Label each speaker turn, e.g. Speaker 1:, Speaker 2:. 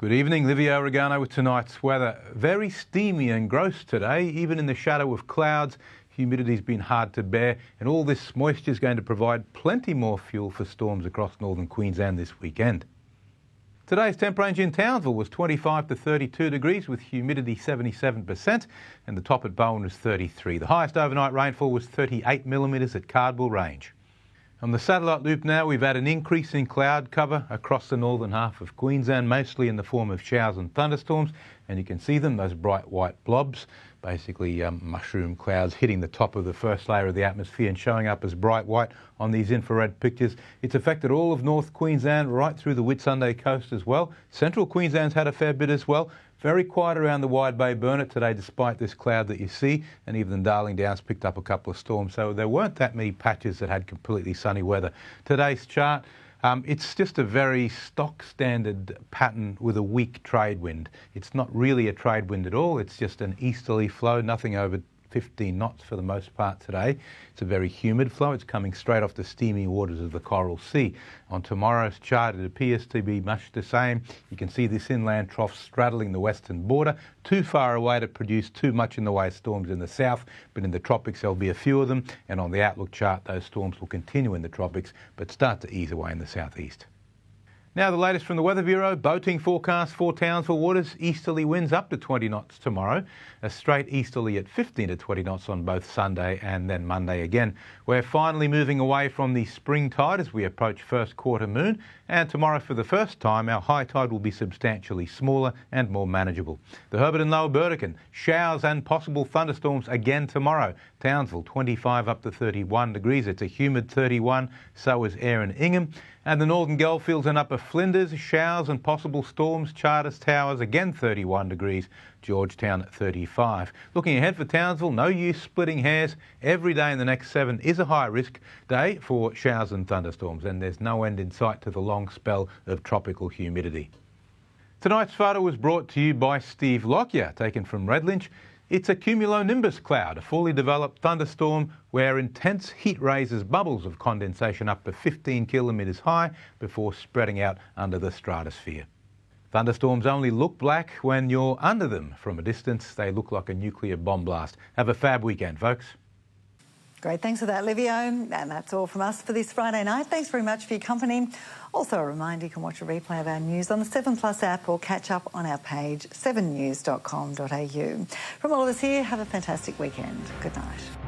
Speaker 1: Good evening, Livio, Regano with tonight's weather. Very steamy and gross today, even in the shadow of clouds. Humidity's been hard to bear, and all this moisture is going to provide plenty more fuel for storms across northern Queensland this weekend. Today's temp range in Townsville was 25 to 32 degrees with humidity 77%, and the top at Bowen was 33. The highest overnight rainfall was 38 millimetres at Cardwell Range. On the satellite loop now, we've had an increase in cloud cover across the northern half of Queensland, mostly in the form of showers and thunderstorms, and you can see them, those bright white blobs, basically mushroom clouds hitting the top of the first layer of the atmosphere and showing up as bright white on these infrared pictures. It's affected all of North Queensland, right through the Whitsunday coast as well. Central Queensland's had a fair bit as well. Very quiet around the Wide Bay Burnett today, despite this cloud that you see, and even Darling Downs picked up a couple of storms, so there weren't that many patches that had completely sunny weather. Today's chart, it's just a very stock standard pattern with a weak trade wind. It's not really a trade wind at all, it's just an easterly flow, nothing over 15 knots for the most part today. It's a very humid flow. It's coming straight off the steamy waters of the Coral Sea. On tomorrow's chart, it appears to be much the same. You can see this inland trough straddling the western border, too far away to produce too much in the way of storms in the south, but in the tropics there'll be a few of them, and on the outlook chart, those storms will continue in the tropics, but start to ease away in the southeast. Now the latest from the Weather Bureau, boating forecast for Townsville waters, easterly winds up to 20 knots tomorrow, a straight easterly at 15 to 20 knots on both Sunday and then Monday again. We're finally moving away from the spring tide as we approach first quarter moon, and tomorrow for the first time our high tide will be substantially smaller and more manageable. The Herbert and lower Burdekin, showers and possible thunderstorms again tomorrow. Townsville 25 up to 31 degrees, it's a humid 31, so is Ayr and Ingham. And the northern Goldfields and upper Flinders, showers and possible storms. Charters Towers again 31 degrees, Georgetown 35. Looking ahead for Townsville, no use splitting hairs. Every day in the next 7 is a high risk day for showers and thunderstorms, and there's no end in sight to the long spell of tropical humidity. Tonight's photo was brought to you by Steve Lockyer, taken from Redlynch. It's a cumulonimbus cloud, a fully developed thunderstorm where intense heat raises bubbles of condensation up to 15 kilometres high before spreading out under the stratosphere. Thunderstorms only look black when you're under them. From a distance, they look like a nuclear bomb blast. Have a fab weekend, folks.
Speaker 2: Great, thanks for that, Livio. And that's all from us for this Friday night. Thanks very much for your company. Also a reminder, you can watch a replay of our news on the 7plus app or catch up on our page 7news.com.au. From all of us here, have a fantastic weekend. Good night.